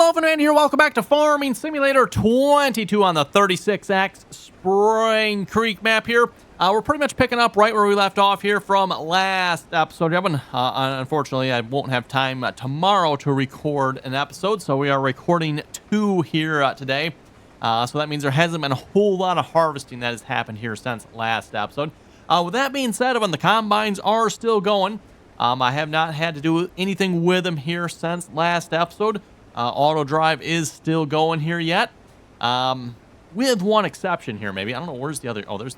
Hello, man here. Welcome back to Farming Simulator 22 on the 36X Spring Creek map here. We're pretty much picking up right where we left off here from last episode. Unfortunately, I won't have time tomorrow to record an episode, so we are recording two here today. So that means there hasn't been a whole lot of harvesting that has happened here since last episode. With that being said, the combines are still going. I have not had to do anything with them here since last episode. Auto drive is still going here yet. With one exception here, maybe. I don't know, where's the other? Oh, there's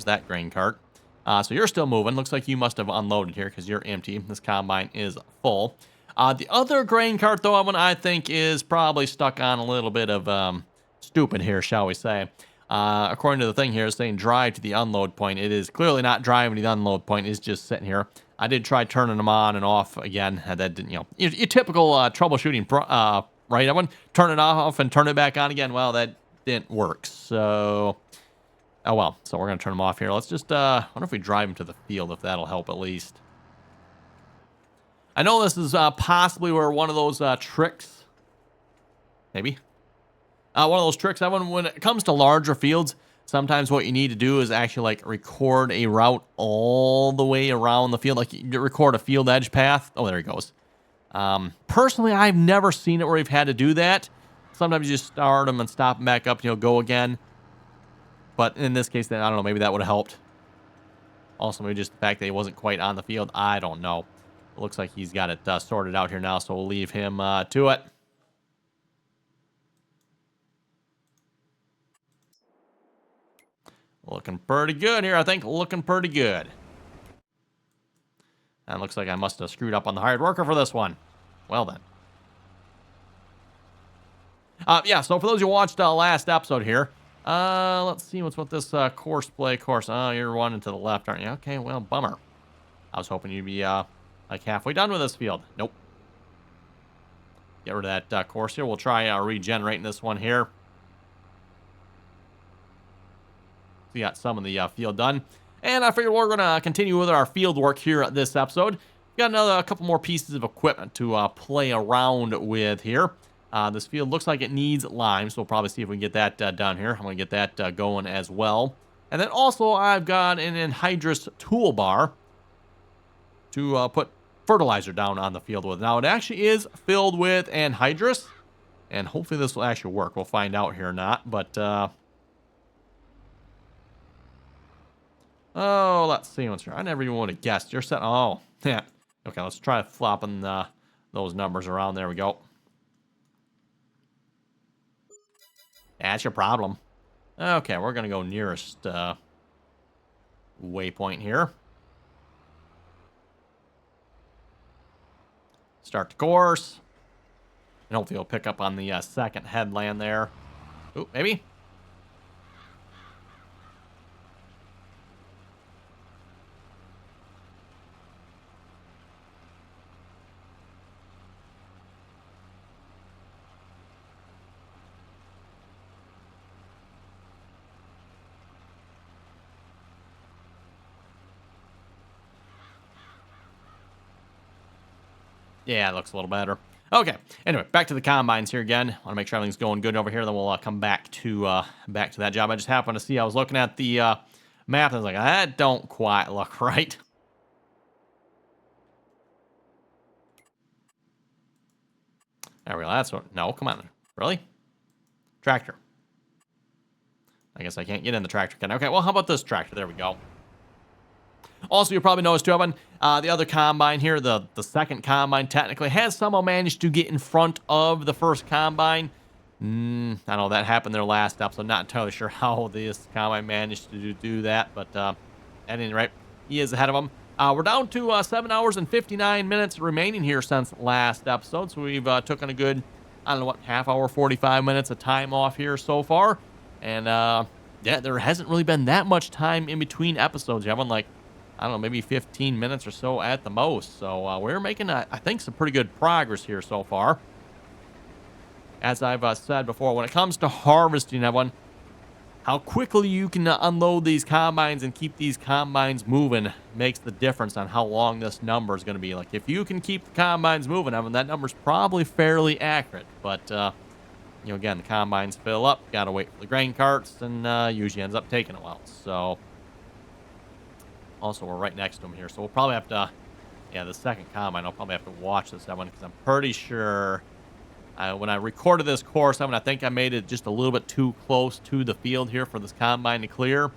that grain cart. So you're still moving. Looks like you must have unloaded here because you're empty. This combine is full. The other grain cart, though, I think is probably stuck on a little bit of stupid here, shall we say. According to the thing here, it's saying drive to the unload point. It is clearly not driving to the unload point. It's just sitting here. I did try turning them on and off again. That didn't, your typical troubleshooting, right? I wouldn't turn it off and turn it back on again. Well, that didn't work. So, oh well. So we're gonna turn them off here. Let's just, wonder if we drive them to the field, if that'll help at least. I know this is possibly where one of those tricks, maybe. One of those tricks, when it comes to larger fields, sometimes what you need to do is actually like record a route all the way around the field. Like you record a field edge path. Oh, there he goes. Personally, I've never seen it where we've had to do that. Sometimes you just start them and stop them back up and go again. But in this case, then I don't know, maybe that would have helped. Also, maybe just the fact that he wasn't quite on the field. I don't know. It looks like he's got it sorted out here now, so we'll leave him to it. Looking pretty good here, I think. Looking pretty good. And looks like I must have screwed up on the hired worker for this one. Well then. Yeah, so for those who watched last episode here, let's see what's with this course play course. Oh, you're running to the left, aren't you? Okay, well, bummer. I was hoping you'd be like halfway done with this field. Nope. Get rid of that course here. We'll try regenerating this one here. We got some of the field done. And I figured we're going to continue with our field work here at this episode. Got a couple more pieces of equipment to play around with here. This field looks like it needs lime, so we'll probably see if we can get that done here. I'm going to get that going as well. And then also I've got an anhydrous toolbar to put fertilizer down on the field with. Now it actually is filled with anhydrous, and hopefully this will actually work. We'll find out here or not, but... oh, let's see what's here. I never even would have guessed. You're set. Oh, yeah. Okay, let's try flopping those numbers around. There we go. That's your problem. Okay, we're going to go nearest waypoint here. Start the course. And hopefully we'll pick up on the second headland there. Ooh, maybe. Yeah, it looks a little better. Okay. Anyway, back to the combines here again. Want to make sure everything's going good over here. Then we'll come back to that job. I just happened to see I was looking at the map and I was like, that don't quite look right. There we go. That's what. No, come on. Really? Tractor. I guess I can't get in the tractor. Okay. Well, how about this tractor? There we go. Also, you probably noticed too, Evan, the other combine here, the second combine technically, has somehow managed to get in front of the first combine. I know that happened there last episode. Not entirely sure how this combine managed to do that, but at any rate, he is ahead of them. We're down to 7 hours and 59 minutes remaining here since last episode, so we've taken a good, I don't know what, half hour, 45 minutes of time off here so far. And yeah, there hasn't really been that much time in between episodes. You haven't, like, I don't know, maybe 15 minutes or so at the most. So we're making, I think, some pretty good progress here so far. As I've said before, when it comes to harvesting, everyone, how quickly you can unload these combines and keep these combines moving makes the difference on how long this number is going to be. Like, if you can keep the combines moving, I mean, that number's probably fairly accurate. But, you know, again, the combines fill up. Got to wait for the grain carts, and usually ends up taking a while. So, also, we're right next to them here. So, we'll probably have to, yeah, the second combine, I'll probably have to watch this one because I'm pretty sure when I recorded this course, I think I made it just a little bit too close to the field here for this combine to clear.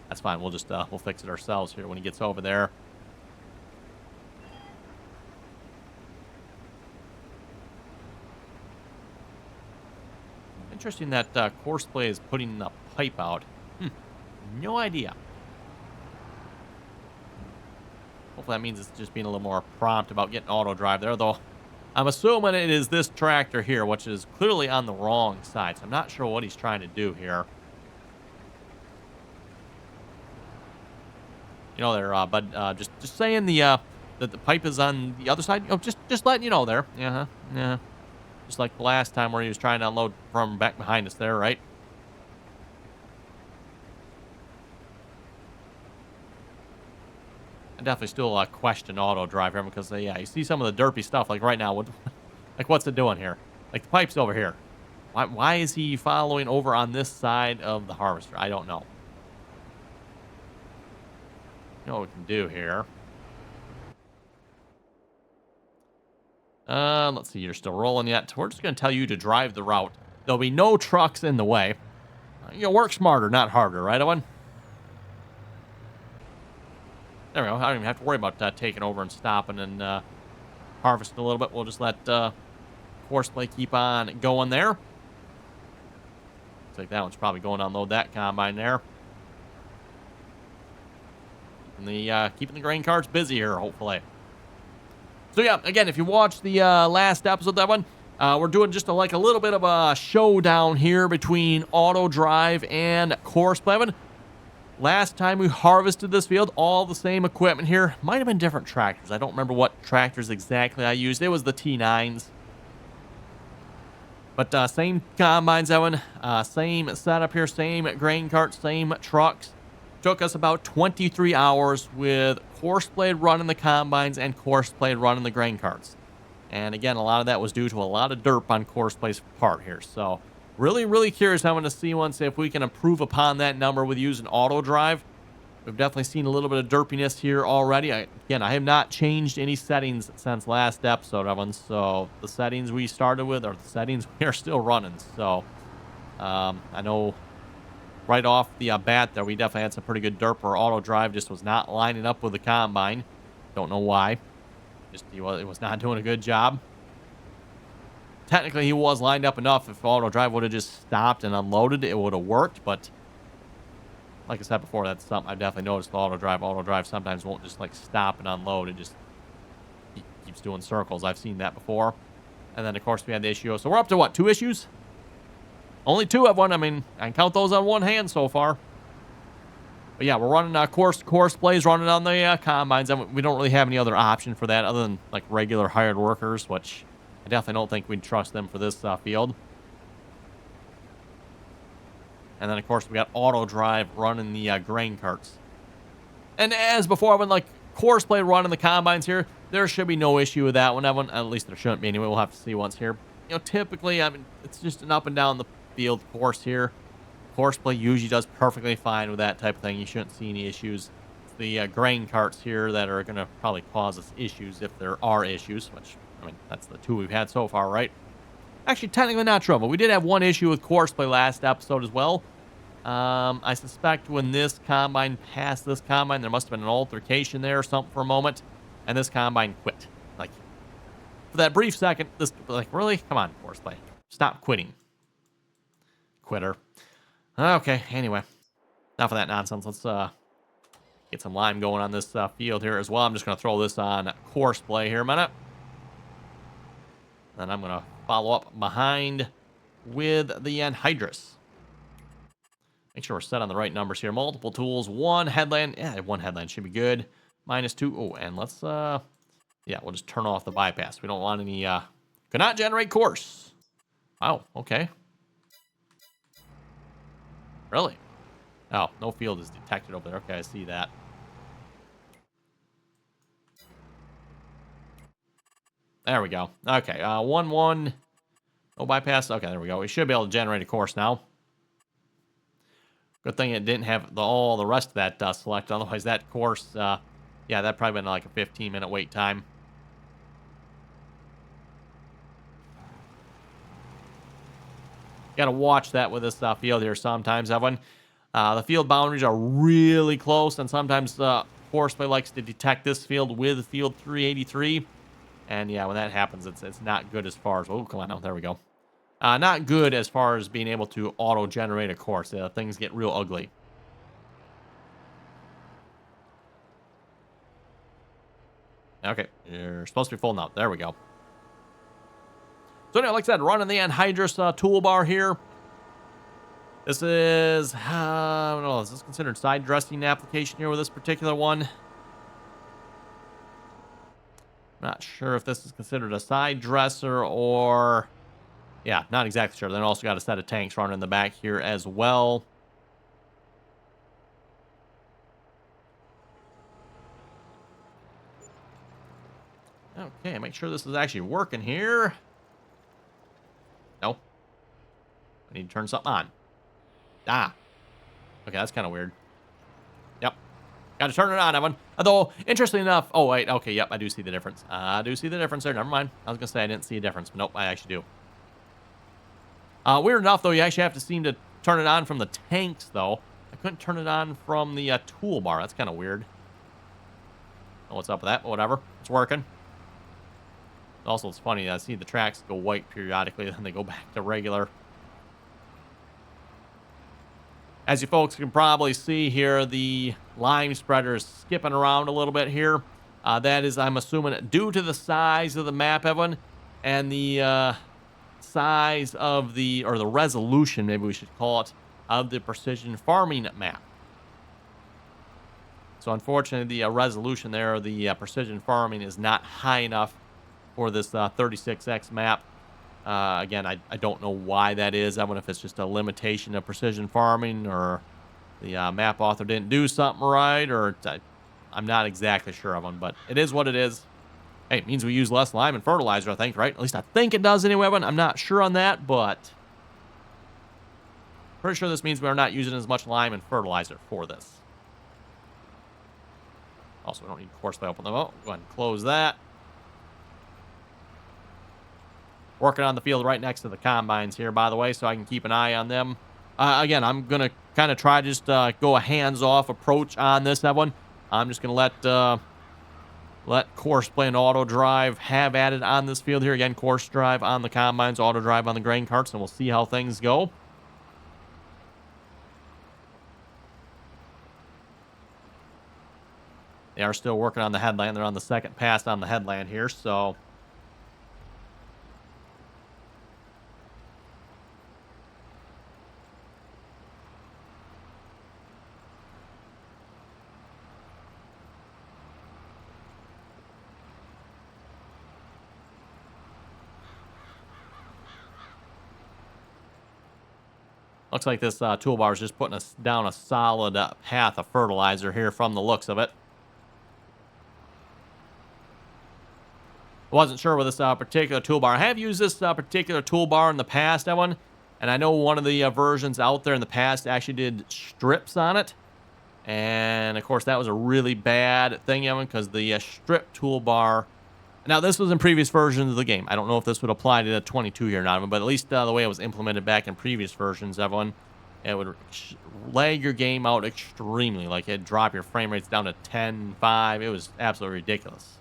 That's fine. We'll just we'll fix it ourselves here when he gets over there. Interesting that Courseplay is putting the pipe out. No idea. Hopefully that means it's just being a little more prompt about getting auto drive there, though. I'm assuming it is this tractor here, which is clearly on the wrong side. So I'm not sure what he's trying to do here. You know there, bud. Just saying that the pipe is on the other side. You know, just letting you know there. Yeah, yeah. Just like the last time where he was trying to unload from back behind us there, right? I definitely still question auto drive here because, yeah, you see some of the derpy stuff. Like right now, like what's it doing here? Like the pipe's over here. Why is he following over on this side of the harvester? I don't know. You know what we can do here. Let's see. You're still rolling yet. We're just going to tell you to drive the route. There'll be no trucks in the way. You work smarter, not harder, right, Owen? There we go. I don't even have to worry about taking over and stopping and harvesting a little bit. We'll just let Courseplay keep on going there. Looks like that one's probably going to unload that combine there. Keeping the grain carts busy here, hopefully. So yeah, again, if you watched the last episode, that one, we're doing just a little bit of a showdown here between auto drive and Courseplay. Last time we harvested this field, all the same equipment here. Might have been different tractors. I don't remember what tractors exactly I used. It was the T9s. But same combines, Evan. Same setup here. Same grain carts. Same trucks. Took us about 23 hours with Courseplay running the combines and Courseplay running the grain carts. And again, a lot of that was due to a lot of derp on Courseplay's part here. So really, really curious. I'm going to see if we can improve upon that number with using auto drive. We've definitely seen a little bit of derpiness here already. Again, I have not changed any settings since last episode, Evan. So the settings we started with are the settings we are still running. So I know right off the bat there, we definitely had some pretty good derp where auto drive just was not lining up with the combine. Don't know why. Just it was not doing a good job. Technically, he was lined up enough. If auto drive would have just stopped and unloaded, it would have worked. But like I said before, that's something I've definitely noticed with auto drive. Auto drive sometimes won't just stop and unload. It just keeps doing circles. I've seen that before. And then, of course, we had the issue. So we're up to what? 2 issues? Only 2 have one. I mean, I can count those on one hand so far. But yeah, we're running Courseplays running on the combines. And we don't really have any other option for that other than regular hired workers, which I definitely don't think we'd trust them for this field. And then, of course, we got auto drive running the grain carts. And as before, when Courseplay running the combines here, there should be no issue with that one. At least there shouldn't be anyway. We'll have to see once here. You know, typically, I mean, it's just an up and down the field course here. Courseplay usually does perfectly fine with that type of thing. You shouldn't see any issues. It's the grain carts here that are going to probably cause us issues if there are issues, which, I mean, that's the 2 we've had so far, right? Actually, technically not true, but we did have one issue with Courseplay last episode as well. I suspect when this combine passed this combine, there must have been an altercation there or something for a moment, and this combine quit. For that brief second, really? Come on, Courseplay. Stop quitting. Quitter. Okay, anyway. Enough of that nonsense. Let's get some lime going on this field here as well. I'm just going to throw this on Courseplay here a minute. Then I'm going to follow up behind with the anhydrous. Make sure we're set on the right numbers here. Multiple tools, 1 headland. Yeah, 1 headland should be good. -2. Oh, and let's, yeah, we'll just turn off the bypass. We don't want any, cannot generate course. Wow, okay. Really? Oh, no field is detected over there. Okay, I see that. There we go. Okay, 1-1. No bypass. Okay, there we go. We should be able to generate a course now. Good thing it didn't have all the rest of that select. Otherwise, that course, yeah, that probably been like a 15-minute wait time. Got to watch that with this field here sometimes, Evan. The field boundaries are really close, and sometimes Force Play likes to detect this field with field 383. And yeah, when that happens, it's not good as far as... Oh, come on now. There we go. Not good as far as being able to auto-generate a course. Things get real ugly. Okay, you're supposed to be full now. There we go. So anyway, like I said, running the anhydrous toolbar here. This is, I don't know, is this considered side dressing application here with this particular one? Not sure if this is considered a side dresser or... Yeah, not exactly sure. Then also got a set of tanks running in the back here as well. Okay, make sure this is actually working here. Nope. I need to turn something on. Ah. Okay, that's kind of weird. Yep. Got to turn it on, Evan. Although, interestingly enough... Oh, wait. Okay, yep, I do see the difference. I do see the difference there. Never mind. I was going to say I didn't see a difference, but nope, I actually do. Weird enough, though, you actually have to seem to turn it on from the tanks, though. I couldn't turn it on from the toolbar. That's kind of weird. Oh, what's up with that? But whatever. It's working. Also, it's funny. I see the tracks go white periodically, then they go back to regular. As you folks can probably see here, the lime spreader is skipping around a little bit here. That is, I'm assuming, due to the size of the map, Evan, and the size of the, or the resolution, maybe we should call it, of the precision farming map. So unfortunately, the resolution there, the precision farming is not high enough for this 36X map. Again, I don't know why that is. I wonder if it's just a limitation of precision farming, or the map author didn't do something right, or I'm not exactly sure of them, but it is what it is. Hey, it means we use less lime and fertilizer, I think, right? At least I think it does anyway, but I'm not sure on that, but pretty sure this means we're not using as much lime and fertilizer for this. Also, we don't need course play open them up. Go ahead and close that. Working on the field right next to the combines here, by the way, so I can keep an eye on them. Again, I'm going to kind of try just go a hands-off approach on this, Evan. I'm just going to let course play and auto drive have added on this field here. Again, course drive on the combines, auto drive on the grain carts, and we'll see how things go. They are still working on the headland. They're on the second pass on the headland here, so... Looks like this toolbar is just putting us down a solid path of fertilizer here from the looks of it. Wasn't sure with this particular toolbar. I have used this particular toolbar in the past, Evan, and I know one of the versions out there in the past actually did strips on it. And, of course, that was a really bad thing, Evan, because the strip toolbar... Now, this was in previous versions of the game. I don't know if this would apply to the 22 here or not, but at least the way it was implemented back in previous versions, everyone, it would lag your game out extremely. Like, it'd drop your frame rates down to 10, 5. It was absolutely ridiculous.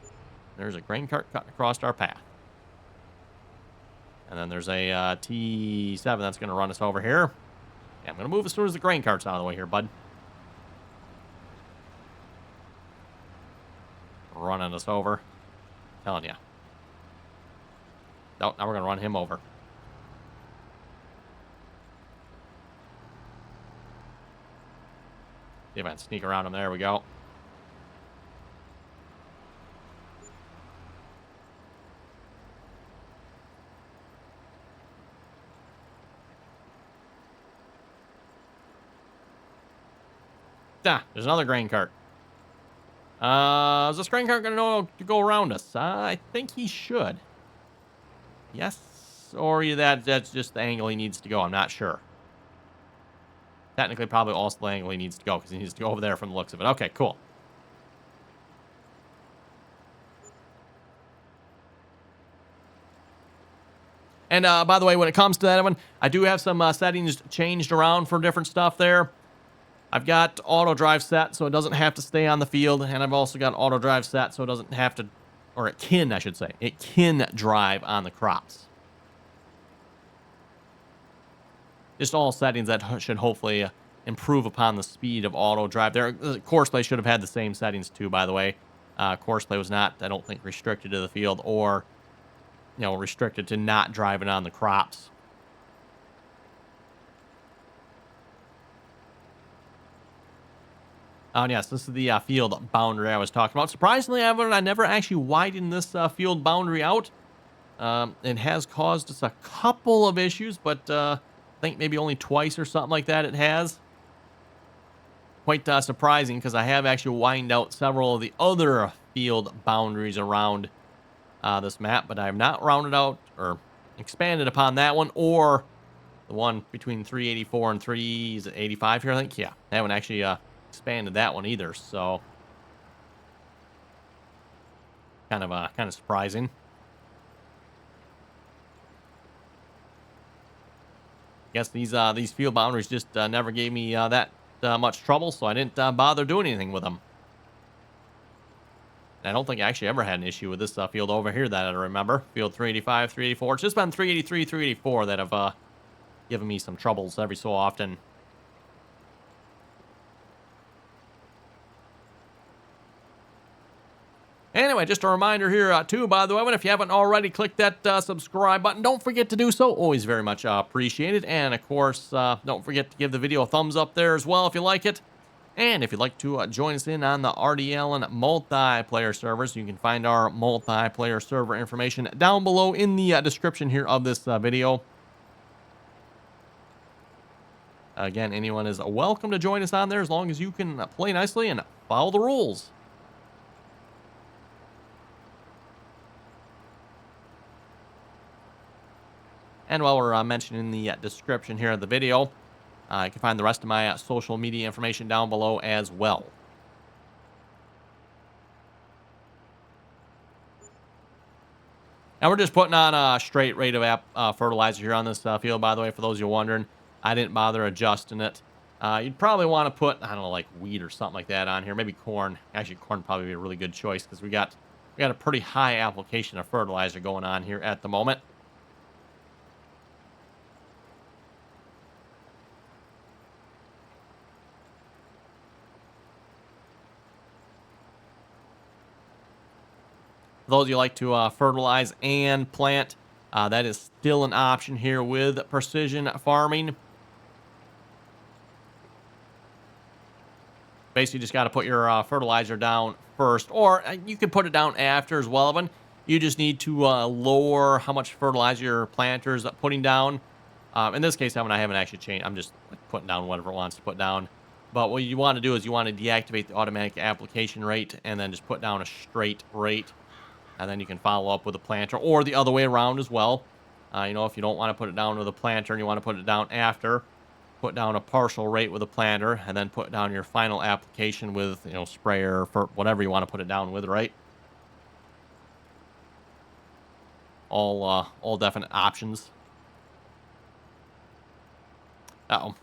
There's a grain cart cutting across our path. And then there's a T7 that's going to run us over here. Yeah, I'm going to move as soon as the grain cart's out of the way here, bud. Running us over. Telling you. Nope, now we're going to run him over. See if I can sneak around him. There we go. There's another grain cart. Is this grain cart going to know to go around us? I think he should. Yes, or that's just the angle he needs to go. I'm not sure. Technically, probably also the angle he needs to go because he needs to go over there from the looks of it. Okay, cool. And by the way, when it comes to that one, I do have some settings changed around for different stuff there. I've got auto drive set so it doesn't have to stay on the field. And I've also got auto drive set so it doesn't have to, or it can, I should say. It can drive on the crops. Just all settings that should hopefully improve upon the speed of auto drive. There, course play should have had the same settings too, by the way. Course play was not, I don't think, restricted to the field or, restricted to not driving on the crops. Oh, yes, this is the field boundary I was talking about. Surprisingly, I never actually widened this field boundary out. It has caused us a couple of issues, but I think maybe only twice or something like that it has. Quite surprising because I have actually widened out several of the other field boundaries around this map, but I have not rounded out or expanded upon that one or the one between 384 and 385 here, I think. Yeah, I haven't actually expanded that one either, so kind of surprising. Guess these field boundaries just never gave me that much trouble, so I didn't bother doing anything with them. And I don't think I actually ever had an issue with this field over here that I remember. Field 385, 384. It's just been 383, 384 that have given me some troubles every so often. Anyway, just a reminder here, too, by the way, if you haven't already, click that subscribe button. Don't forget to do so. Always very much appreciated. And, of course, don't forget to give the video a thumbs up there as well if you like it. And if you'd like to join us in on the RDAllen multiplayer servers, you can find our multiplayer server information down below in the description here of this video. Again, anyone is welcome to join us on there as long as you can play nicely and follow the rules. And while we're mentioning the description here of the video, you can find the rest of my social media information down below as well. Now we're just putting on a straight rate of fertilizer here on this field, by the way, for those of you wondering. I didn't bother adjusting it. You'd probably want to put, I don't know, like wheat or something like that on here. Maybe corn. Actually, corn would probably be a really good choice because we got a pretty high application of fertilizer going on here at the moment. For those of you who like to fertilize and plant, that is still an option here with precision farming. Basically, you just got to put your fertilizer down first, or you can put it down after as well. You just need to lower how much fertilizer your planter's putting down. In this case, I haven't actually changed. I'm just putting down whatever it wants to put down. But what you want to do is you want to deactivate the automatic application rate and then just put down a straight rate. And then you can follow up with a planter or the other way around as well. If you don't want to put it down with a planter and you want to put it down after, put down a partial rate with a planter and then put down your final application with, sprayer for whatever you want to put it down with, right? All definite options. Uh-oh.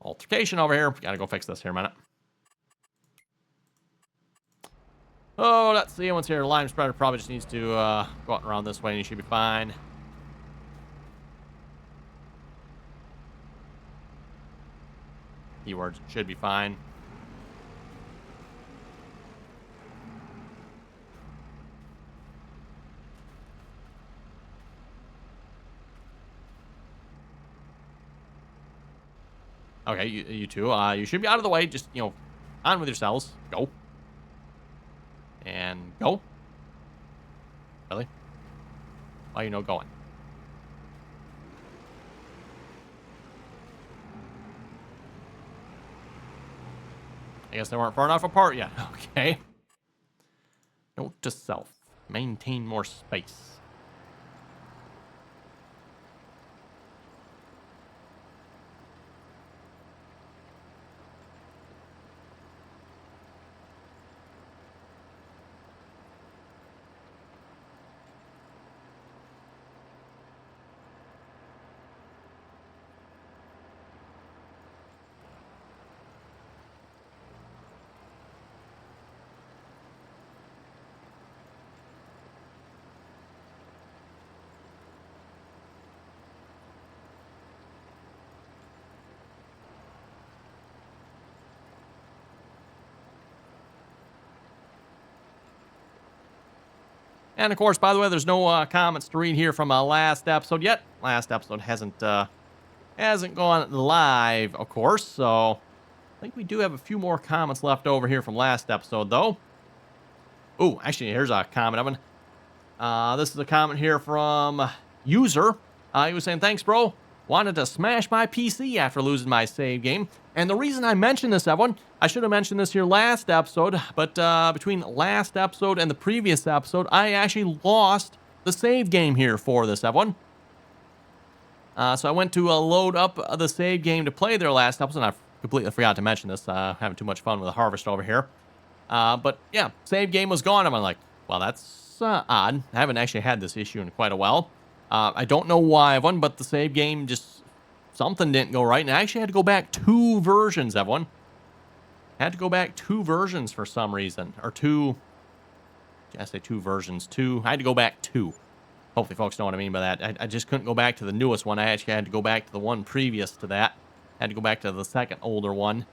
Altercation over here. Gotta go fix this here a minute. Oh, let's see. Once here, lime spreader probably just needs to go out and around this way and you should be fine. Keywords should be fine. Okay, you two, you should be out of the way. Just, on with yourselves. Go. And go. Really? Why are you no going? I guess they weren't far enough apart yet. Okay. Note to self. Maintain more space. And of course, by the way, there's no comments to read here from last episode yet. Last episode hasn't gone live, of course. So I think we do have a few more comments left over here from last episode, though. Oh, actually, here's a comment, Evan. This is a comment here from user. He was saying, "Thanks, bro. Wanted to smash my PC after losing my save game." And the reason I mentioned this, everyone, I should have mentioned this here last episode, but between last episode and the previous episode, I actually lost the save game here for this, everyone. So I went to load up the save game to play there last episode, and I completely forgot to mention this. Having too much fun with the harvest over here. But yeah, save game was gone. I'm like, well, that's odd. I haven't actually had this issue in quite a while. I don't know why, everyone, but the save game just, something didn't go right. And I actually had to go back 2 versions, everyone. Had to go back 2 versions for some reason. Or 2, I say 2 versions. 2, I had to go back 2. Hopefully folks know what I mean by that. I just couldn't go back to the newest one. I actually had to go back to the one previous to that. Had to go back to the second older one.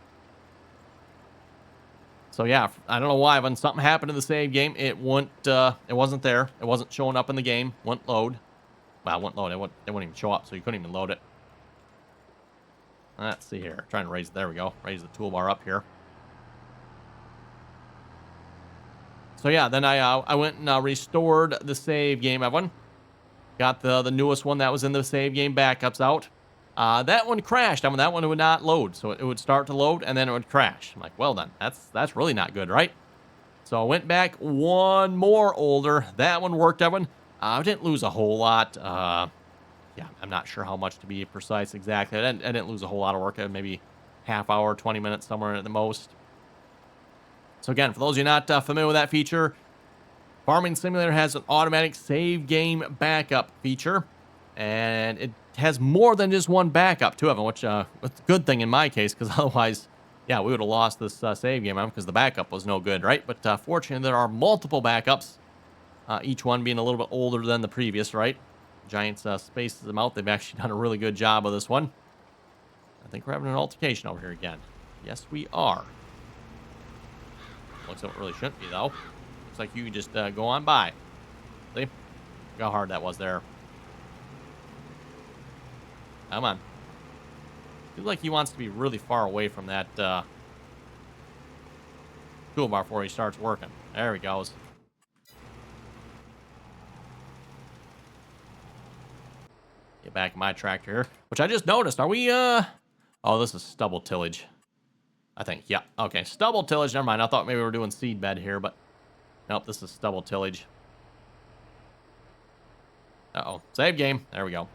So yeah, I don't know why. When something happened in the save game, it wasn't there. It wasn't showing up in the game. Wouldn't load. Well, it wouldn't load. It wouldn't even show up, so you couldn't even load it. Let's see here. Trying to raise. There we go. Raise the toolbar up here. So yeah, then I went and restored the save game. Everyone got the newest one that was in the save game backups out. That one crashed. I mean, that one would not load. So it would start to load, and then it would crash. I'm like, well then, that's really not good, right? So I went back one more older. That one worked, everyone. I didn't lose a whole lot. Yeah, I'm not sure how much to be precise exactly. I didn't lose a whole lot of work. Maybe half hour, 20 minutes, somewhere at the most. So again, for those of you not familiar with that feature, Farming Simulator has an automatic save game backup feature. And it has more than just one backup, too of them, which is a good thing in my case, because otherwise, yeah, we would have lost this save game because the backup was no good, right? But fortunately, there are multiple backups, each one being a little bit older than the previous, right? Giants spaces them out. They've actually done a really good job of this one. I think we're having an altercation over here again. Yes, we are. Looks like it really shouldn't be, though. Looks like you can just go on by. See? Look how hard that was there. Come on. Feels like he wants to be really far away from that toolbar before he starts working. There he goes. Get back in my tractor here, which I just noticed. Are we, oh, this is stubble tillage. I think, yeah. Okay, stubble tillage. Never mind. I thought maybe we were doing seed bed here, but nope, this is stubble tillage. Uh-oh. Save game. There we go.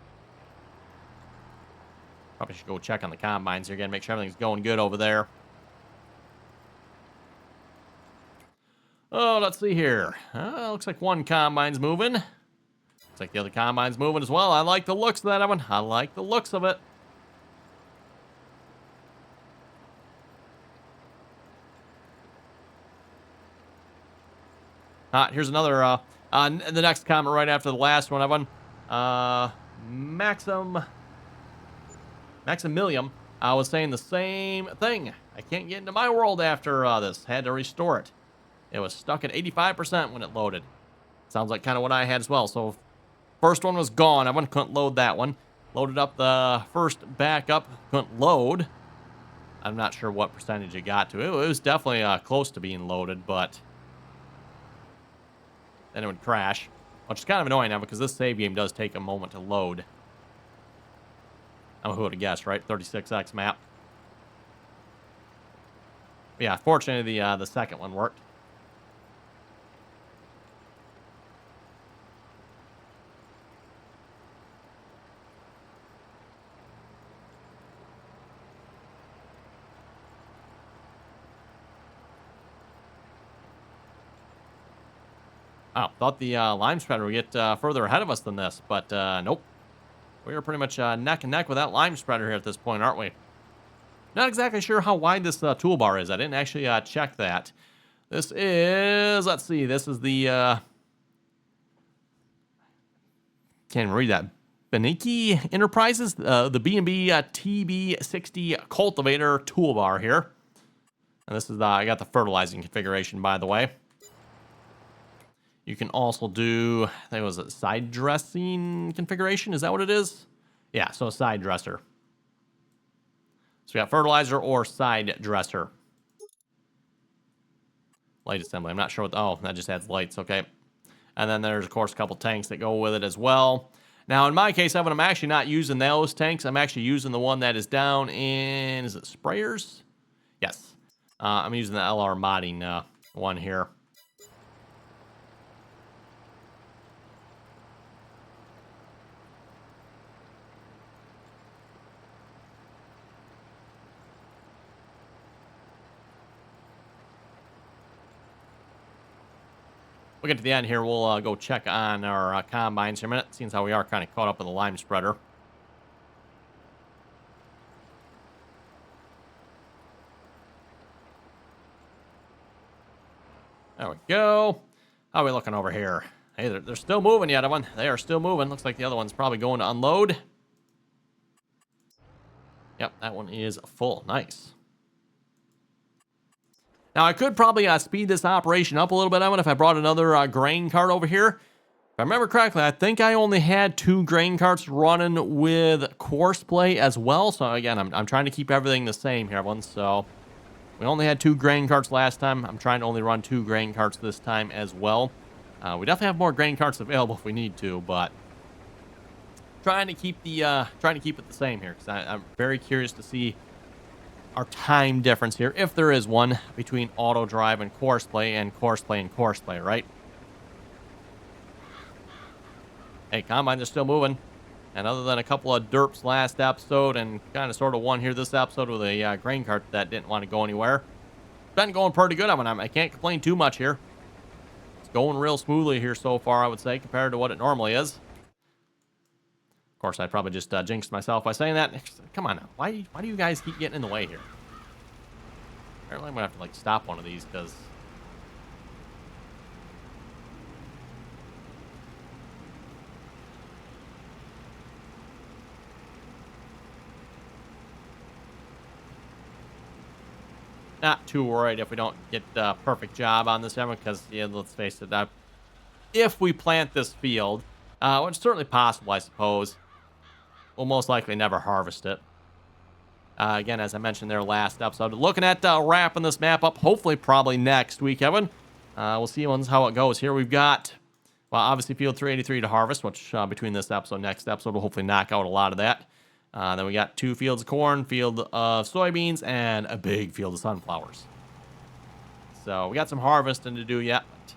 Probably should go check on the combines here again, make sure everything's going good over there. Oh, let's see here. Looks like one combine's moving. Looks like the other combine's moving as well. I like the looks of that one. I like the looks of it. Here's another, the next comment right after the last one, Evan. Maximilian, I was saying the same thing. I can't get into my world after this. Had to restore it. It was stuck at 85% when it loaded. Sounds like kind of what I had as well. So first one was gone. I couldn't load that one. Loaded up the first backup. Couldn't load. I'm not sure what percentage it got to. It was definitely close to being loaded, but then it would crash. Which is kind of annoying now because this save game does take a moment to load. I don't know who would have guessed, right? 36X map. Yeah, fortunately, the second one worked. Oh, thought the lime spreader would get further ahead of us than this, but nope. We are pretty much neck and neck with that lime spreader here at this point, aren't we? Not exactly sure how wide this toolbar is. I didn't actually check that. This is, let's see, this is the, can't even read that. Beniki Enterprises, the B&B TB60 cultivator toolbar here. And this is, I got the fertilizing configuration, by the way. You can also do, I think it was a side dressing configuration. Is that what it is? Yeah, so a side dresser. So we got fertilizer or side dresser. Light assembly. I'm not sure what, oh, that just adds lights. Okay. And then there's, of course, a couple tanks that go with it as well. Now, in my case, Evan, I'm actually not using those tanks. I'm actually using the one that is down in, is it sprayers? Yes. I'm using the LR modding one here. We'll get to the end here. We'll go check on our combines here in a minute. Seems how we are kind of caught up in the lime spreader. There we go. How are we looking over here? Hey, they're still moving yet, Evan. They are still moving. Looks like the other one's probably going to unload. Yep, that one is full. Nice. Now, I could probably speed this operation up a little bit, Evan, if I brought another grain cart over here. If I remember correctly, I think I only had 2 grain carts running with course play as well. So, again, I'm trying to keep everything the same here, everyone. So, we only had 2 grain carts last time. I'm trying to only run 2 grain carts this time as well. We definitely have more grain carts available if we need to, but trying to keep it the same here because I'm very curious to see our time difference here, if there is one, between auto drive and course play and course play and course play, right? Hey, combines are still moving. And other than a couple of derps last episode and kind of sort of one here this episode with a grain cart that didn't want to go anywhere, it's been going pretty good. I can't complain too much here. It's going real smoothly here so far, I would say, compared to what it normally is. Of course, I probably just jinxed myself by saying that. Come on now. Why do you guys keep getting in the way here? Apparently, I'm going to have to, like, stop one of these because... Not too worried if we don't get a perfect job on this one because, yeah, let's face it, if we plant this field, which is certainly possible, I suppose, we'll most likely never harvest it. Again, as I mentioned there last episode, looking at wrapping this map up, hopefully probably next week, Evan. We'll see how it goes. Here we've got, well, obviously field 383 to harvest, which between this episode and next episode, we'll hopefully knock out a lot of that. Then we got 2 fields of corn, field of soybeans, and a big field of sunflowers. So we got some harvesting to do yet, but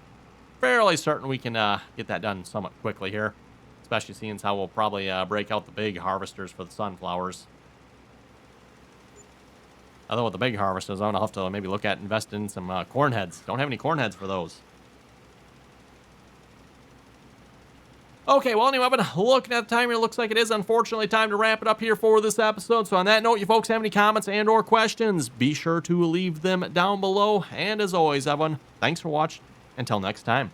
fairly certain we can get that done somewhat quickly here, especially seeing how we'll probably break out the big harvesters for the sunflowers. Although with the big harvesters, I'll have to maybe look at investing in some corn heads. Don't have any corn heads for those. Okay, well, anyway, I've been looking at the time here. Looks like it is, unfortunately, time to wrap it up here for this episode. So on that note, you folks have any comments and or questions, be sure to leave them down below. And as always, everyone, thanks for watching. Until next time.